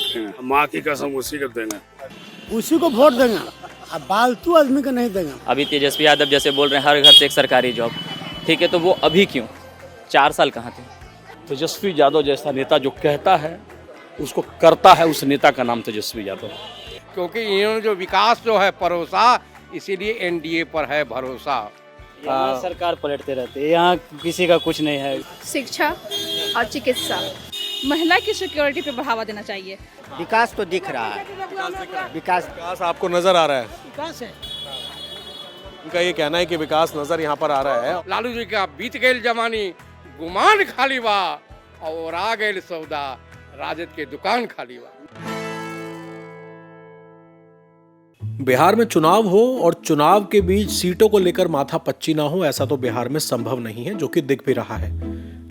देंगे, माँ की कसम उसी को देंगे। उसी को वोट देंगे, अब फालतू आदमी को नहीं देंगे। अभी तेजस्वी यादव जैसे बोल रहे हैं हर घर से एक सरकारी जॉब, ठीक है, तो वो अभी क्यों? 4 साल कहाँ थे? तेजस्वी यादव जैसा नेता जो कहता है उसको करता है, उस नेता का नाम तेजस्वी यादव। क्योंकि इन्होंने जो विकास जो है परोसा, इसीलिए एनडीए पर है भरोसा। यहाँ सरकार पलटते रहते हैं, यहाँ किसी का कुछ नहीं है। शिक्षा और चिकित्सा, महिला की सिक्योरिटी पे बढ़ावा देना चाहिए। विकास तो दिख रहा है, विकास विकास आपको नजर आ रहा है? विकास है। उनका ये कहना है कि विकास नजर यहाँ पर आ रहा है। लालू जी का बीत गए जमानी, गुमान खाली बा, और आ गए सौदा, राजद के दुकान खाली बा। बिहार में चुनाव हो और चुनाव के बीच सीटों को लेकर माथा पच्ची ना हो, ऐसा तो बिहार में संभव नहीं है, जो कि दिख भी रहा है।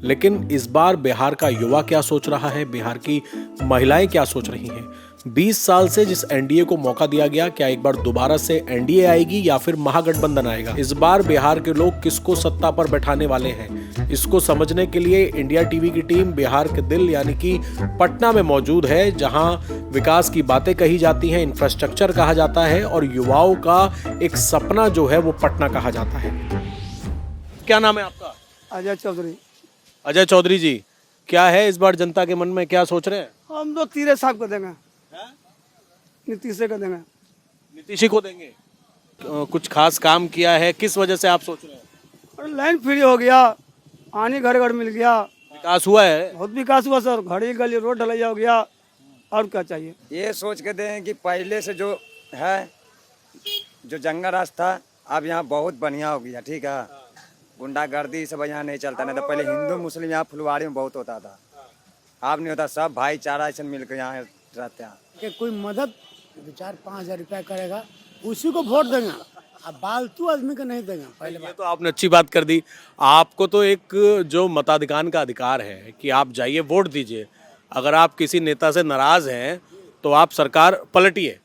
लेकिन इस बार बिहार का युवा क्या सोच रहा है, बिहार की महिलाएं क्या सोच रही हैं? 20 साल से जिस एनडीए को मौका दिया गया, क्या एक बार दोबारा से एनडीए आएगी या फिर महागठबंधन आएगा? इस बार बिहार के लोग किसको सत्ता पर बैठाने वाले हैं, इसको समझने के लिए इंडिया टीवी की टीम बिहार के दिल यानी कि पटना में मौजूद है, जहां विकास की बातें कही जाती हैं, इंफ्रास्ट्रक्चर कहा जाता है और युवाओं का एक सपना जो है वो पटना कहा जाता है। क्या नाम है आपका? अजय चौधरी। अजय चौधरी जी, क्या है इस बार जनता के मन में, क्या सोच रहे हैं? हम तो तीरे साहब को देंगे, नीतीश को देंगे। नीतीश को देंगे? कुछ खास काम किया है, किस वजह से आप सोच रहे हैं? और लाइन फ्री हो गया, पानी घर घर मिल गया, विकास हुआ है? बहुत विकास हुआ सर, घड़ी गली रोड ढलैया हो गया, और क्या चाहिए? ये सोच के दें कि पहले से जो है, जो जंगल राज था, अब यहाँ बहुत बढ़िया हो गया। ठीक है, गुंडागर्दी सब यहाँ नहीं चलता, नहीं तो पहले हिंदू मुस्लिम यहाँ फुलवाड़ी में बहुत होता था, अब नहीं होता। सब भाईचारा ऐसा मिलकर यहाँ रहते हैं। कि कोई मदद 4-5 हजार रुपया करेगा, उसी को वोट देंगे, अब फालतू आदमी को नहीं देंगे। पहले ये तो आपने अच्छी बात कर दी। आपको तो एक जो मताधिकार का अधिकार है कि आप जाइए वोट दीजिए। अगर आप किसी नेता से नाराज हैं तो आप सरकार पलटिए,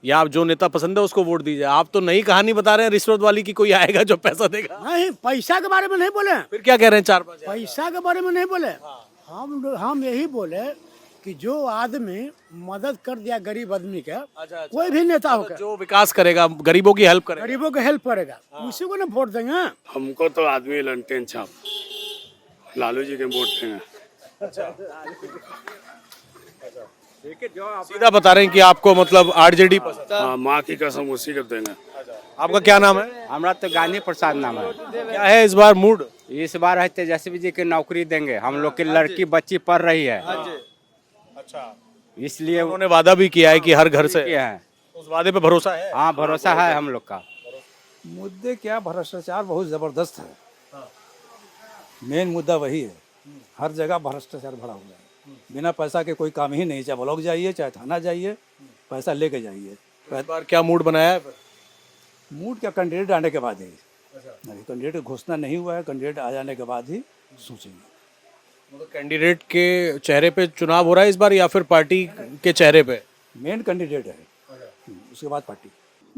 या आप जो नेता पसंद है उसको वोट दीजिए। आप तो नई कहानी बता रहे हैं रिश्वत वाली की, कोई आएगा जो पैसा देगा। नहीं, पैसा के बारे में नहीं बोले, फिर क्या कह रहे हैं? 4-5 पैसा के बारे में नहीं बोले। हम यही बोले कि जो आदमी मदद कर दिया गरीब आदमी के, कोई भी नेता होगा जो विकास करेगा, गरीबों की हेल्प करेगा, गरीबों को हेल्प करेगा, उसी को ना वोट देंगे। हमको तो आदमी लंटेन छाप, लालू जी के वोट देंगे। सीधा बता रहे हैं कि आपको मतलब आरजेडी पसंद? हाँ, माँ की कसम उसी को देंगे। आपका क्या नाम है? हमारा तो गांधी प्रसाद नाम है। क्या है इस बार मूड? इस बार है तेजस्वी जी की नौकरी देंगे, हम लोग की लड़की बच्ची पढ़ रही है, अच्छा, इसलिए उन्होंने वादा भी किया है कि हर घर से किया है। उस वादे पे भरोसा है? हाँ, भरोसा है हम लोग का। मुद्दे क्या, भ्रष्टाचार बहुत जबरदस्त है, मेन मुद्दा वही है। हर जगह भ्रष्टाचार भरा हुआ है, बिना पैसा के कोई काम ही नहीं, चाहे ब्लॉक जाइए चाहे थाना जाइए, पैसा लेके जाइए। इस बार क्या मूड बनाया है? मूड क्या, कैंडिडेट आने के बाद ही, अभी कैंडिडेट घोषणा नहीं हुआ है, कैंडिडेट आ जाने के बाद ही सोचेंगे। मतलब कैंडिडेट के चेहरे पे चुनाव हो रहा है इस बार या फिर पार्टी के चेहरे पे? मेन कैंडिडेट है, उसके बाद पार्टी।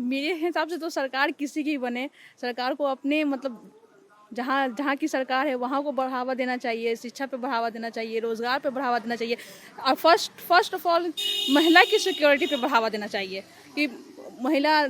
मेरे हिसाब से तो सरकार किसी की बने, सरकार को अपने मतलब जहाँ की सरकार है वहाँ को बढ़ावा देना चाहिए, शिक्षा पे बढ़ावा देना चाहिए, रोजगार पे बढ़ावा देना चाहिए, और फर्स्ट ऑफ ऑल महिला की सिक्योरिटी पे बढ़ावा देना चाहिए कि महिला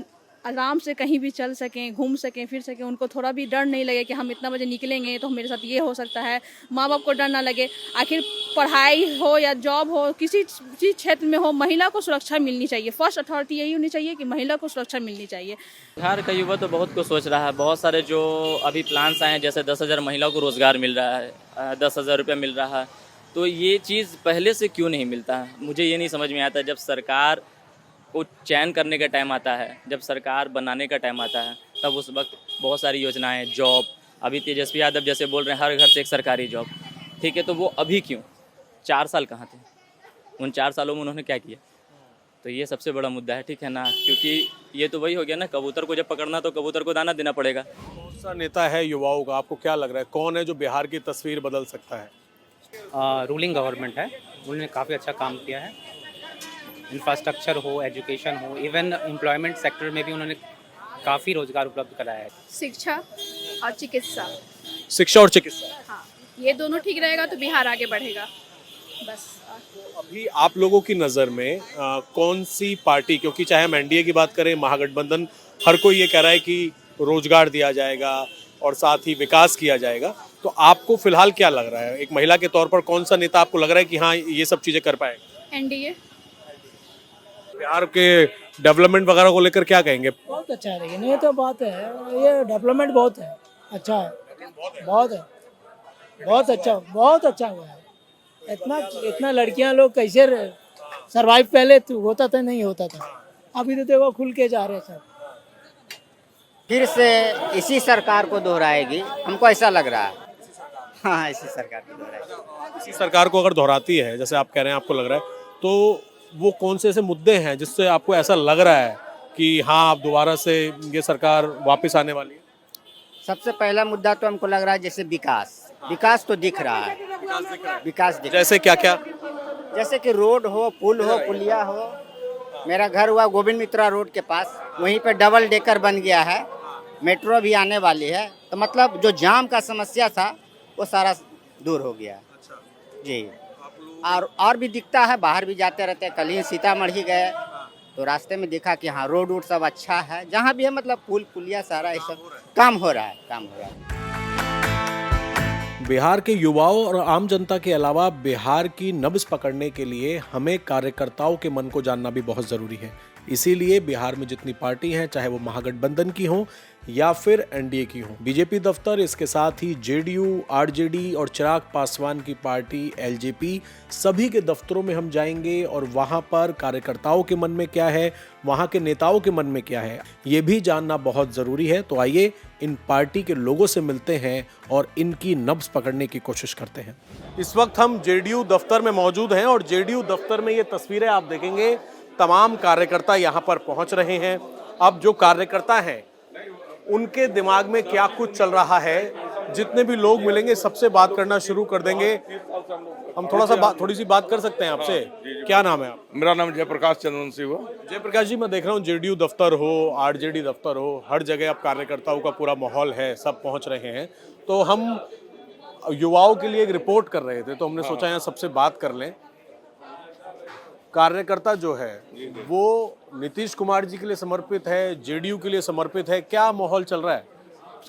आराम से कहीं भी चल सकें, घूम सकें, फिर सकें, उनको थोड़ा भी डर नहीं लगे कि हम इतना बजे निकलेंगे तो मेरे साथ ये हो सकता है, माँ बाप को डर ना लगे। आखिर पढ़ाई हो या जॉब हो, किसी चीज क्षेत्र में हो, महिला को सुरक्षा मिलनी चाहिए। फर्स्ट अथॉरिटी यही होनी चाहिए कि महिला को सुरक्षा मिलनी चाहिए। बिहार का युवा तो बहुत कुछ सोच रहा है, बहुत सारे जो अभी प्लान्स आए हैं, जैसे 10,000 महिलाओं को रोजगार मिल रहा है, 10,000 रुपये मिल रहा है, तो ये चीज़ पहले से क्यों नहीं मिलता है? मुझे ये नहीं समझ में आता। जब सरकार को चयन करने का टाइम आता है, जब सरकार बनाने का टाइम आता है, तब उस वक्त बहुत सारी योजनाएं, जॉब, अभी तेजस्वी यादव जैसे बोल रहे हैं हर घर से एक सरकारी जॉब, ठीक है, तो वो अभी क्यों? 4 साल कहाँ थे? उन 4 सालों में उन्होंने क्या किया? तो ये सबसे बड़ा मुद्दा है, ठीक है ना, क्योंकि ये तो वही हो गया ना, कबूतर को जब पकड़ना तो कबूतर को दाना देना पड़ेगा। कौन सा नेता है युवाओं का, आपको क्या लग रहा है कौन है जो बिहार की तस्वीर बदल सकता है? रूलिंग गवर्नमेंट है, उन्होंने काफ़ी अच्छा काम किया है, इंफ्रास्ट्रक्चर हो, एजुकेशन हो, इवन एम्प्लॉयमेंट सेक्टर में भी उन्होंने काफ़ी रोजगार उपलब्ध कराया है। शिक्षा और चिकित्सा, शिक्षा और चिकित्सा, हाँ, ये दोनों ठीक रहेगा तो बिहार आगे बढ़ेगा। बस। अभी आप लोगों की नज़र में कौन सी पार्टी, क्योंकि चाहे हम एनडीए की बात करें, महागठबंधन, हर कोई ये कह रहा है कि रोजगार दिया जाएगा और साथ ही विकास किया जाएगा, तो आपको फिलहाल क्या लग रहा है, एक महिला के तौर पर कौन सा नेता आपको लग रहा है कि हाँ ये सब चीज़ें कर पाएगा? एनडीए। बिहार के डेवलपमेंट वगैरह को लेकर क्या कहेंगे? बहुत अच्छा है, लेकिन ये तो बात है, ये डेवलपमेंट बहुत है, अच्छा है, बहुत है, बहुत अच्छा हुआ है। इतना लड़कियां लोग कैसे सरवाइव पहले तो होता था, नहीं होता था, अभी तो देखो खुल के जा रहे हैं सब। फिर से इसी सरकार को दोहराएगी, हमको ऐसा लग रहा है। हाँ, इसी सरकार को दोहराएगी। इसी सरकार को अगर दोहराती है, जैसे आप कह रहे हैं आपको लग रहा है, तो वो कौन से ऐसे मुद्दे हैं जिससे आपको ऐसा लग रहा है कि हाँ अब दोबारा से ये सरकार वापस आने वाली है? सबसे पहला मुद्दा तो हमको लग रहा है जैसे विकास तो दिख रहा है, विकास दिख, जैसे क्या क्या? जैसे कि रोड हो, पुल हो, पुलिया हो। मेरा घर हुआ गोविंद मित्रा रोड के पास, वहीं पे डबल डेकर बन गया है, मेट्रो भी आने वाली है, तो मतलब जो जाम का समस्या था वो सारा दूर हो गया जी। और भी दिखता है, बाहर भी जाते रहते हैं, कल ही सीतामढ़ी गए तो रास्ते में देखा कि हाँ रोड वोड सब अच्छा है, जहाँ भी है मतलब पुल पुलिया सारा ये सब काम हो रहा है। बिहार के युवाओं और आम जनता के अलावा बिहार की नब्ज पकड़ने के लिए हमें कार्यकर्ताओं के मन को जानना भी बहुत ज़रूरी है। इसीलिए बिहार में जितनी पार्टी हैं, चाहे वो महागठबंधन की हों या फिर एनडीए की हों, बीजेपी दफ्तर, इसके साथ ही जेडीयू, आरजेडी और चिराग पासवान की पार्टी एलजेपी, सभी के दफ्तरों में हम जाएंगे और वहां पर कार्यकर्ताओं के मन में क्या है, वहां के नेताओं के मन में क्या है, ये भी जानना बहुत ज़रूरी है। तो आइए इन पार्टी के लोगों से मिलते हैं और इनकी नब्ज पकड़ने की कोशिश करते हैं। इस वक्त हम जेडीयू दफ्तर में मौजूद हैं और जेडीयू दफ्तर में ये तस्वीरें आप देखेंगे, तमाम कार्यकर्ता यहाँ पर पहुँच रहे हैं। अब जो कार्यकर्ता हैं उनके दिमाग में क्या कुछ चल रहा है, जितने भी लोग मिलेंगे सबसे बात करना शुरू कर देंगे। हम थोड़ी सी बात कर सकते हैं आपसे? क्या नाम है आप? मेरा नाम जयप्रकाश चंद्रवंशी हुआ। जयप्रकाश जी, मैं देख रहा हूँ जेडीयू दफ्तर हो, आरजेडी दफ्तर हो, हर जगह अब कार्यकर्ताओं का पूरा माहौल है, सब पहुंच रहे हैं। तो हम युवाओं के लिए एक रिपोर्ट कर रहे थे, तो हमने सोचा यहाँ सबसे बात कर लें। कार्यकर्ता जो है वो नीतीश कुमार जी के लिए समर्पित है, जेडीयू के लिए समर्पित है, क्या माहौल चल रहा है?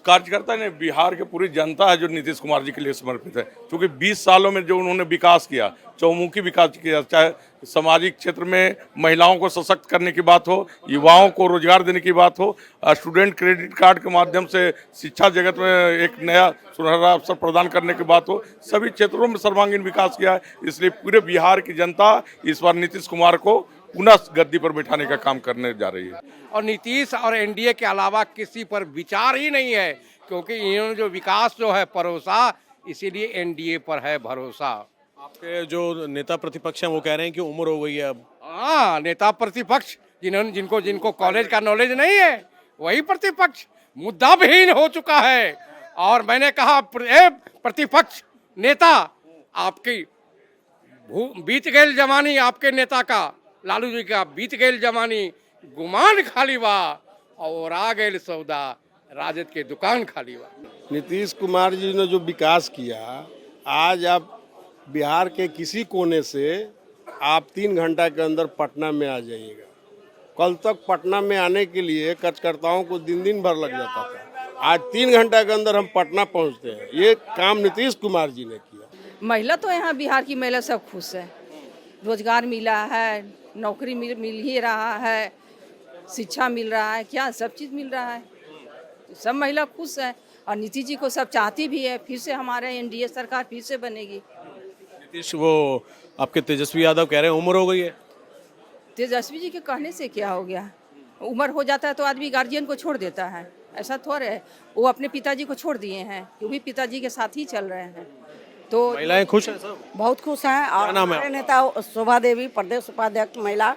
कार्यकर्ता ने, बिहार की पूरी जनता है जो नीतीश कुमार जी के लिए समर्पित है, क्योंकि 20 सालों में जो उन्होंने विकास किया, चौमुखी विकास किया, चाहे सामाजिक क्षेत्र में महिलाओं को सशक्त करने की बात हो, युवाओं को रोजगार देने की बात हो, स्टूडेंट क्रेडिट कार्ड के माध्यम से शिक्षा जगत में एक नया सुनहरा अवसर प्रदान करने की बात हो, सभी क्षेत्रों में सर्वांगीण विकास किया है। इसलिए पूरे बिहार की जनता इस बार नीतीश कुमार को पुनः गद्दी पर बैठाने का काम करने जा रही है। और नीतीश और एनडीए के अलावा किसी पर विचार ही नहीं है, क्योंकि इन्होंने जो विकास जो है परोसा, इसीलिए एनडीए पर है भरोसा। आपके जो नेता प्रतिपक्ष हैं वो कह रहे हैं कि उम्र हो गई है अब। हाँ, नेता प्रतिपक्ष जिनको कॉलेज का नॉलेज नहीं है वही प्रतिपक्ष, मुद्दा विहीन हो चुका है। और मैंने कहा प्रतिपक्ष नेता, आपकी बीत गई जमानी, आपके नेता का, लालू जी का बीत गई जमानी, गुमान खाली बा और आ गए सौदा, राजद के दुकान खाली बा। नीतीश कुमार जी ने जो विकास किया, आज आप बिहार के किसी कोने से आप 3 घंटा के अंदर पटना में आ जाइएगा। कल तक पटना में आने के लिए कार्यकर्ताओं को दिन भर लग जाता था, आज 3 घंटा के अंदर हम पटना पहुंचते हैं। ये काम नीतीश कुमार जी ने किया। महिला तो यहाँ बिहार की महिला सब खुश है, रोजगार मिला है, नौकरी मिल ही रहा है, शिक्षा मिल रहा है, क्या सब चीज़ मिल रहा है, सब महिला खुश है। और नीतीश जी को सब चाहती भी है, फिर से हमारे एनडीए सरकार फिर से बनेगी। नीतीश, वो आपके तेजस्वी यादव कह रहे हैं उम्र हो गई है। तेजस्वी जी के कहने से क्या हो गया, उम्र हो जाता है तो आदमी गार्जियन को छोड़ देता है, ऐसा थोड़े है। वो अपने पिताजी को छोड़ दिए हैं, वो भी पिताजी के साथ ही चल रहे हैं। तो महिलाएं खुश हैं, सब बहुत खुश हैं। और हमारे नेता शोभा देवी प्रदेश उपाध्यक्ष महिला,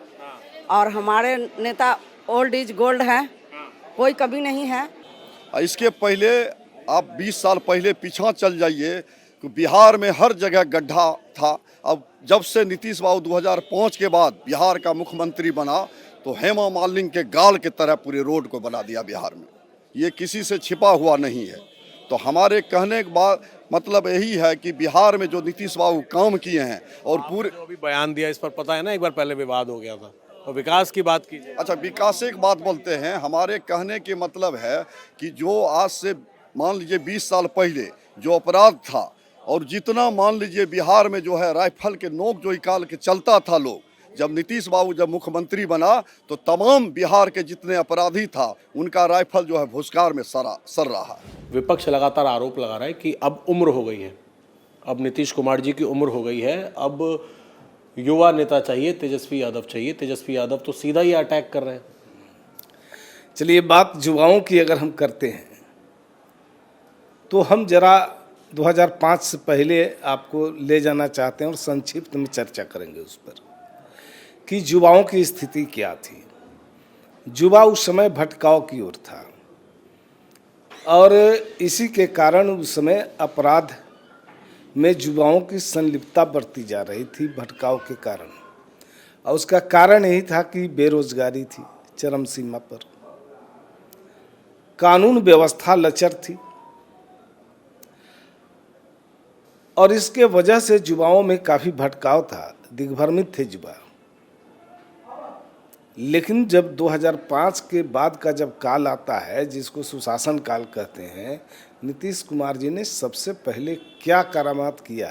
और हमारे नेता ओल्ड इज गोल्ड हैं, कोई कमी नहीं है। इसके पहले आप 20 साल पहले पीछा चल जाइए कि बिहार में हर जगह गड्ढा था। अब जब से नीतीश बाबू 2005 के बाद बिहार का मुख्यमंत्री बना तो हेमा मालिनी के गाल की तरह पूरे रोड को बना दिया बिहार में। ये किसी से छिपा हुआ नहीं है। तो हमारे कहने के बाद मतलब यही है कि बिहार में जो नीतीश बाबू काम किए हैं और पूरे अभी बयान दिया इस पर पता है ना, एक बार पहले विवाद हो गया था, और विकास की बात कीजिए। अच्छा, विकास की बात बोलते हैं। हमारे कहने के मतलब है कि जो आज से मान लीजिए 20 साल पहले जो अपराध था और जितना मान लीजिए बिहार में जो है राइफल के नोक जो निकाल के चलता था लोग, जब नीतीश बाबू जब मुख्यमंत्री बना तो तमाम बिहार के जितने अपराधी था उनका राइफल जो है भूस्कार में सर रहा है। विपक्ष लगातार आरोप लगा रहा है कि अब उम्र हो गई है, अब नीतीश कुमार जी की उम्र हो गई है, अब युवा नेता चाहिए, तेजस्वी यादव चाहिए। तेजस्वी यादव तो सीधा ही अटैक कर रहे हैं। चलिए, बात युवाओं की अगर हम करते हैं तो हम जरा 2005 से पहले आपको ले जाना चाहते हैं और संक्षिप्त में चर्चा करेंगे उस पर कि युवाओं की स्थिति क्या थी। युवा उस समय भटकाव की ओर था और इसी के कारण उस समय अपराध में युवाओं की संलिप्तता बढ़ती जा रही थी भटकाव के कारण, और उसका कारण यही था कि बेरोजगारी थी चरम सीमा पर, कानून व्यवस्था लचर थी और इसके वजह से युवाओं में काफ़ी भटकाव था, दिग्भ्रमित थे युवा। लेकिन जब 2005 के बाद का जब काल आता है जिसको सुशासन काल कहते हैं, नीतीश कुमार जी ने सबसे पहले क्या करामात किया,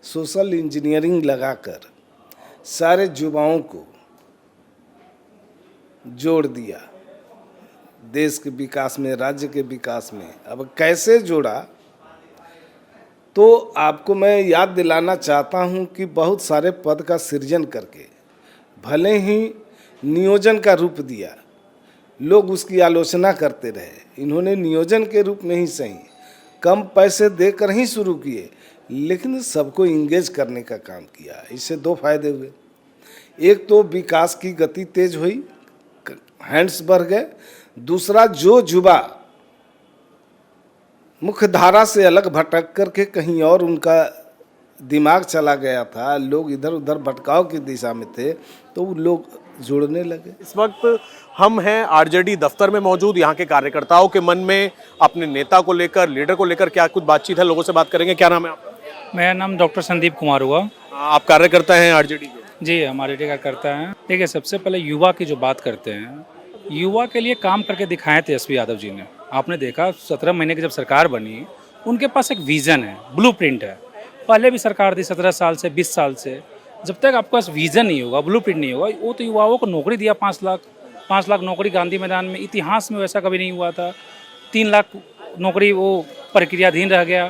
सोशल इंजीनियरिंग लगाकर सारे युवाओं को जोड़ दिया देश के विकास में, राज्य के विकास में। अब कैसे जोड़ा तो आपको मैं याद दिलाना चाहता हूं कि बहुत सारे पद का सृजन करके भले ही नियोजन का रूप दिया, लोग उसकी आलोचना करते रहे, इन्होंने नियोजन के रूप में ही सही कम पैसे देकर ही शुरू किए, लेकिन सबको इंगेज करने का काम किया। इससे दो फायदे हुए, एक तो विकास की गति तेज हुई, हैंड्स बढ़ गए, दूसरा जो युवा मुख्य धारा से अलग भटक करके कहीं और उनका दिमाग चला गया था, लोग इधर उधर भटकाव की दिशा में थे, तो वो लोग जुड़ने लगे। इस वक्त हम हैं आरजेडी दफ्तर में मौजूद। यहाँ के कार्यकर्ताओं के मन में अपने नेता को लेकर, लीडर को लेकर क्या कुछ बातचीत है, लोगों से बात करेंगे। क्या नाम है आपका? मेरा नाम डॉक्टर संदीप कुमार हुआ। आप कार्यकर्ता हैं आरजेडी के? जी, हमारे कार्यकर्ता हैं। देखिए, सबसे पहले युवा की जो बात करते हैं, युवा के लिए काम करके दिखाए तेजस्वी यादव जी ने। आपने देखा 17 महीने की जब सरकार बनी, उनके पास एक विज़न है, ब्लूप्रिंट है। पहले भी सरकार थी 17 साल से, 20 साल से, जब तक आपके पास विज़न नहीं होगा, ब्लूप्रिंट नहीं होगा, वो तो युवाओं को नौकरी दिया 5 लाख नौकरी गांधी मैदान में, इतिहास में वैसा कभी नहीं हुआ था। 3 लाख नौकरी वो प्रक्रियाधीन रह गया।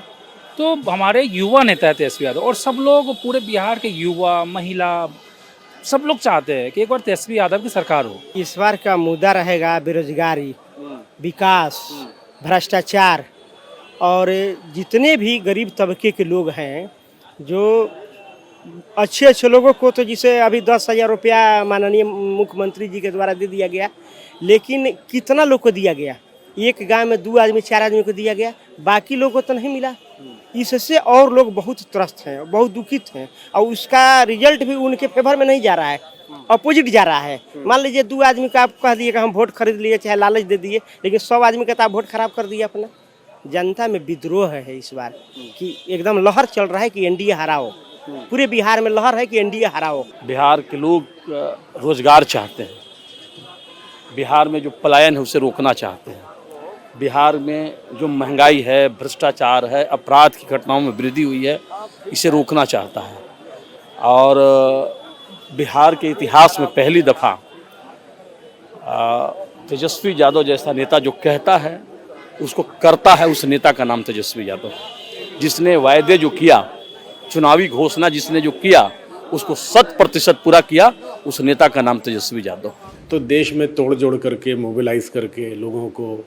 तो हमारे युवा नेता है तेजस्वी यादव, और सब लोग पूरे बिहार के युवा, महिला, सब लोग चाहते हैं कि एक बार तेजस्वी यादव की सरकार हो। इस बार का मुद्दा रहेगा बेरोजगारी, विकास, भ्रष्टाचार, और जितने भी गरीब तबके के लोग हैं, जो अच्छे लोगों को तो जिसे अभी 10,000 रुपया माननीय मुख्यमंत्री जी के द्वारा दे दिया गया, लेकिन कितना लोग को दिया गया? एक गांव में 2 आदमी 4 आदमी को दिया गया, बाकी लोगों को तो नहीं मिला। इससे और लोग बहुत त्रस्त हैं, बहुत दुखित हैं, और उसका रिजल्ट भी उनके फेवर में नहीं जा रहा है, अपोजिट जा रहा है। मान लीजिए 2 आदमी का आप कह दिए कि हम वोट खरीद लिए, चाहे लालच दे दिए, लेकिन 100 आदमी का तो आप वोट खराब कर दिए अपना। जनता में विद्रोह है इस बार कि एकदम लहर चल रहा है कि एनडीए हराओ, पूरे बिहार में लहर है कि एनडीए हराओ। बिहार के लोग रोजगार चाहते हैं, बिहार में जो पलायन है उसे रोकना चाहते हैं, बिहार में जो महंगाई है, भ्रष्टाचार है, अपराध की घटनाओं में वृद्धि हुई है, इसे रोकना चाहता है। और बिहार के इतिहास में पहली दफ़ा तेजस्वी यादव जैसा नेता जो कहता है उसको करता है, उस नेता का नाम तेजस्वी यादव। जिसने वायदे जो किया, चुनावी घोषणा जिसने जो किया, उसको 100% पूरा किया, उस नेता का नाम तेजस्वी यादव। तो देश में तोड़ जोड़ करके, मोबिलाइज करके, लोगों को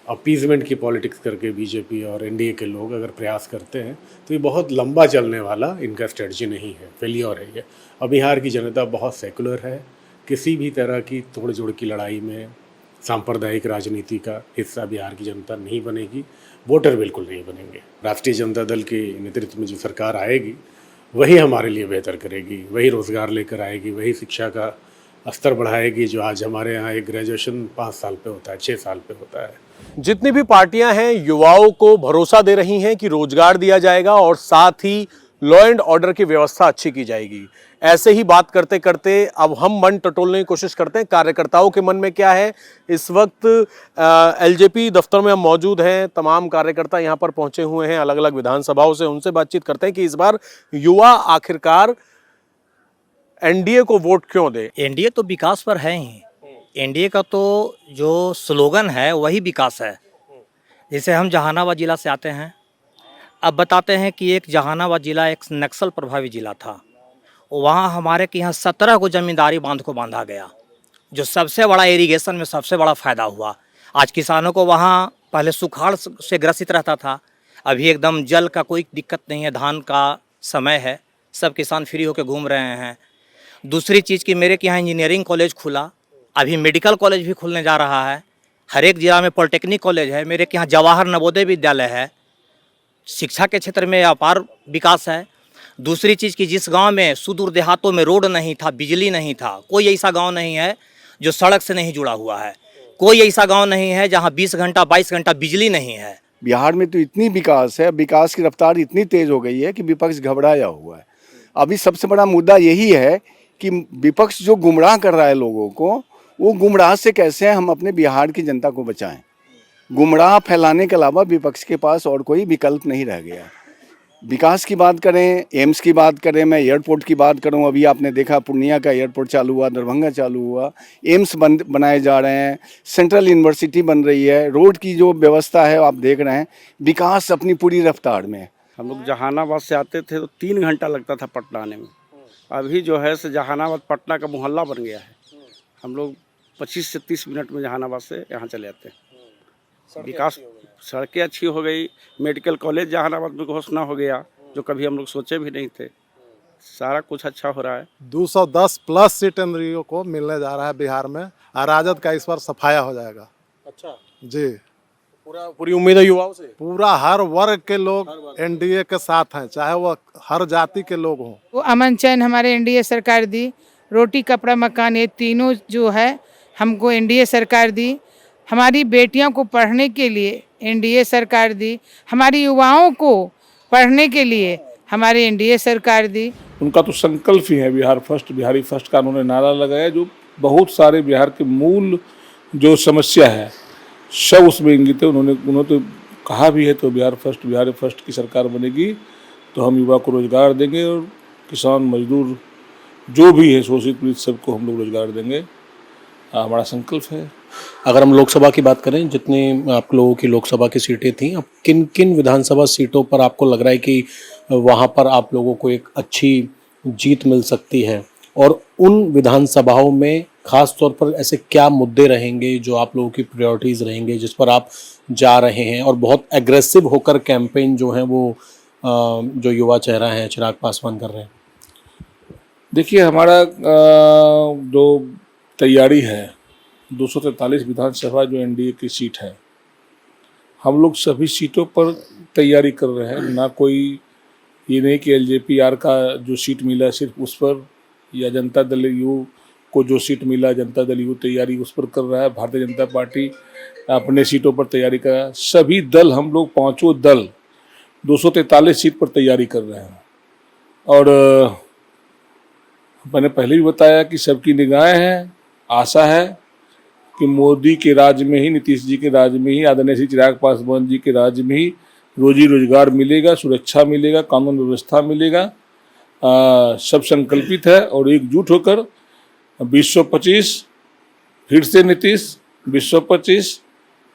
अपीजमेंट की पॉलिटिक्स करके बीजेपी और एनडीए के लोग अगर प्रयास करते हैं तो ये बहुत लंबा चलने वाला इनका स्ट्रेटजी नहीं है, फेलियर है ये। और बिहार की जनता बहुत सेकुलर है, किसी भी तरह की तोड़ जोड़ की लड़ाई में सांप्रदायिक राजनीति का हिस्सा बिहार की जनता नहीं बनेगी, वोटर बिल्कुल नहीं बनेंगे। राष्ट्रीय जनता दल के नेतृत्व में जो सरकार आएगी वही हमारे लिए बेहतर करेगी, वही रोज़गार लेकर आएगी, वही शिक्षा का स्तर बढ़ाएगी। जो आज हमारे यहाँ एक ग्रेजुएशन 5 साल पे होता है, 6 साल पे होता है। जितनी भी पार्टियां हैं युवाओं को भरोसा दे रही हैं कि रोजगार दिया जाएगा और साथ ही लॉ एंड ऑर्डर की व्यवस्था अच्छी की जाएगी। ऐसे ही बात करते करते अब हम मन टटोलने की कोशिश करते हैं कार्यकर्ताओं के मन में क्या है। इस वक्त एलजेपी दफ्तर में हम मौजूद हैं। तमाम कार्यकर्ता यहाँ पर पहुंचे हुए हैं अलग अलग विधानसभाओं से। उनसे बातचीत करते हैं कि इस बार युवा आखिरकार एनडीए को वोट क्यों दे। एनडीए तो विकास पर है ही। एनडीए का तो जो स्लोगन है वही विकास है। जैसे हम जहानाबाद जिला से आते हैं, अब बताते हैं कि एक जहानाबाद जिला एक नक्सल प्रभावित जिला था। वहाँ हमारे के यहाँ 17 को जमींदारी बांध को बांधा गया, जो सबसे बड़ा इरिगेशन में सबसे बड़ा फ़ायदा हुआ। आज किसानों को वहाँ पहले सुखाड़ से ग्रसित रहता था, अभी एकदम जल का कोई दिक्कत नहीं है। धान का समय है, सब किसान फ्री होकर घूम रहे हैं। दूसरी चीज़ कि मेरे के यहाँ इंजीनियरिंग कॉलेज खुला, अभी मेडिकल कॉलेज भी खुलने जा रहा है। हर एक जिला में पॉलिटेक्निक कॉलेज है। मेरे के यहाँ जवाहर नवोदय विद्यालय है। शिक्षा के क्षेत्र में अपार विकास है। दूसरी चीज़ कि जिस गांव में सुदूर देहातों में रोड नहीं था, बिजली नहीं था, कोई ऐसा गांव नहीं है जो सड़क से नहीं जुड़ा हुआ है। कोई ऐसा गांव नहीं है जहां 20 घंटा 22 घंटा बिजली नहीं है। बिहार में तो इतनी विकास है, विकास की रफ्तार इतनी तेज हो गई है कि विपक्ष घबराया हुआ है। अभी सबसे बड़ा मुद्दा यही है कि विपक्ष जो गुमराह कर रहा है लोगों को, वो गुमराह से कैसे हम अपने बिहार की जनता को बचाएं। गुमराह फैलाने के अलावा विपक्ष के पास और कोई विकल्प नहीं रह गया। विकास की बात करें, एम्स की बात करें, मैं एयरपोर्ट की बात करूं, अभी आपने देखा पूर्णिया का एयरपोर्ट चालू हुआ, दरभंगा चालू हुआ, एम्स बनाए जा रहे हैं, सेंट्रल यूनिवर्सिटी बन रही है, रोड की जो व्यवस्था है आप देख रहे हैं, विकास अपनी पूरी रफ्तार में। हम लोग जहानाबाद से आते थे तो 3 घंटा लगता था पटना आने में। अभी जो है से जहानाबाद पटना का मोहल्ला बन गया है। हम लोग 25 से 30 मिनट में जहानाबाद से यहाँ चले आते हैं। विकास, सड़कें अच्छी हो गई, मेडिकल कॉलेज जहानाबाद में घोषणा हो गया, जो कभी हम लोग सोचे भी नहीं थे। सारा कुछ अच्छा हो रहा है। 210 प्लस सीट एनडीए को मिलने जा रहा है बिहार में, और राजद का इस बार सफाया हो जाएगा। अच्छा जी, पूरी उम्मीद है युवाओं से। पूरा हर वर्ग के लोग एनडीए के साथ हैं, चाहे वो हर जाति के लोग हों। वो अमन चैन हमारे एनडीए सरकार दी, रोटी कपड़ा मकान ये तीनों जो है हमको एनडीए सरकार दी। हमारी बेटियों को पढ़ने के लिए एनडीए सरकार दी, हमारी युवाओं को पढ़ने के लिए हमारी एनडीए सरकार दी। उनका तो संकल्प ही है बिहार फर्स्ट, बिहारी फर्स्ट का उन्होंने नारा लगाया, जो बहुत सारे बिहार के मूल जो समस्या है सब उसमें इंगित है। उन्होंने तो कहा भी है, तो बिहार फर्स्ट, बिहारी फर्स्ट की सरकार बनेगी तो हम युवा को रोजगार देंगे और किसान मजदूर जो भी है शोषित पीड़ित सबको हम लोग रोजगार देंगे, हमारा संकल्प है। अगर हम लोकसभा की बात करें, जितनी आप लोगों की लोकसभा की सीटें थी, अब किन किन विधानसभा सीटों पर आपको लग रहा है कि वहाँ पर आप लोगों को एक अच्छी जीत मिल सकती है, और उन विधानसभाओं में खास तौर पर ऐसे क्या मुद्दे रहेंगे जो आप लोगों की प्रायोरिटीज़ रहेंगे, जिस पर आप जा रहे हैं और बहुत एग्रेसिव होकर कैंपेन जो है वो जो युवा चेहरा है चिराग पासवान कर रहे हैं? देखिए, हमारा जो तैयारी है 243 विधानसभा जो एनडीए की सीट है, हम लोग सभी सीटों पर तैयारी कर रहे हैं। ना कोई ये नहीं कि एलजेपीआर का जो सीट मिला सिर्फ उस पर, या जनता दल यू को जो सीट मिला जनता दल यू तैयारी उस पर कर रहा है। भारतीय जनता पार्टी अपने सीटों पर तैयारी कर रहा है। सभी दल, हम लोग पांचों दल 243 सीट पर तैयारी कर रहे हैं। और मैंने पहले भी बताया कि सबकी निगाहें हैं, आशा है कि मोदी के राज में ही, नीतीश जी के राज में ही, आदरणीय श्री चिराग पासवान जी के राज में ही रोजी रोजगार मिलेगा, सुरक्षा मिलेगा, कानून व्यवस्था मिलेगा। सब संकल्पित है और एकजुट होकर 225 फिर से नीतीश, 225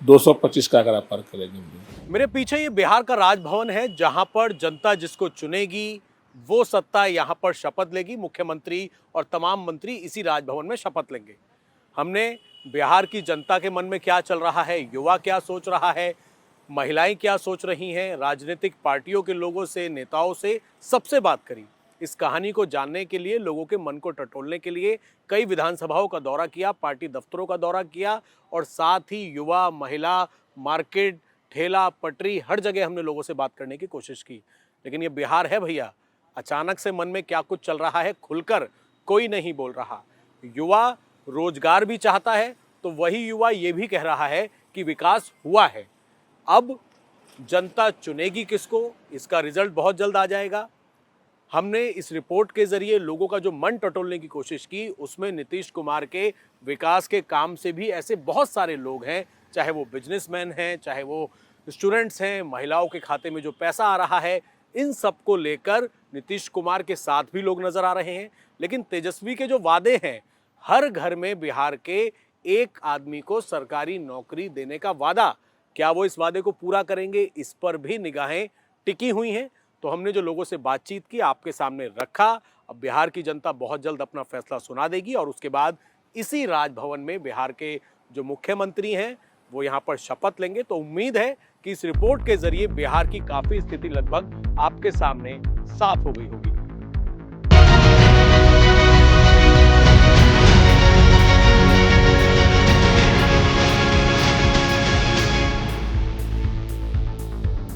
225 का आंकड़ा पार करेंगे। मेरे पीछे ये बिहार का राजभवन है, जहां पर जनता जिसको चुनेगी वो सत्ता यहाँ पर शपथ लेगी। मुख्यमंत्री और तमाम मंत्री इसी राजभवन में शपथ लेंगे। हमने बिहार की जनता के मन में क्या चल रहा है, युवा क्या सोच रहा है, महिलाएं क्या सोच रही हैं, राजनीतिक पार्टियों के लोगों से, नेताओं से, सबसे बात करी। इस कहानी को जानने के लिए, लोगों के मन को टटोलने के लिए कई विधानसभाओं का दौरा किया, पार्टी दफ्तरों का दौरा किया, और साथ ही युवा, महिला, मार्केट, ठेला, पटरी, हर जगह हमने लोगों से बात करने की कोशिश की। लेकिन ये बिहार है भैया, अचानक से मन में क्या कुछ चल रहा है खुलकर कोई नहीं बोल रहा। युवा रोजगार भी चाहता है, तो वही युवा ये भी कह रहा है कि विकास हुआ है। अब जनता चुनेगी किसको, इसका रिजल्ट बहुत जल्द आ जाएगा। हमने इस रिपोर्ट के जरिए लोगों का जो मन टटोलने की कोशिश की, उसमें नीतीश कुमार के विकास के काम से भी ऐसे बहुत सारे लोग हैं, चाहे वो बिजनेसमैन हैं, चाहे वो स्टूडेंट्स हैं, महिलाओं के खाते में जो पैसा आ रहा है, इन सब को लेकर नीतीश कुमार के साथ भी लोग नजर आ रहे हैं। लेकिन तेजस्वी के जो वादे हैं, हर घर में बिहार के एक आदमी को सरकारी नौकरी देने का वादा, क्या वो इस वादे को पूरा करेंगे, इस पर भी निगाहें टिकी हुई हैं। तो हमने जो लोगों से बातचीत की आपके सामने रखा। अब बिहार की जनता बहुत जल्द अपना फैसला सुना देगी और उसके बाद इसी राजभवन में बिहार के जो मुख्यमंत्री हैं वो यहाँ पर शपथ लेंगे। तो उम्मीद है कि इस रिपोर्ट के जरिए बिहार की काफी स्थिति लगभग आपके सामने साफ हो गई होगी।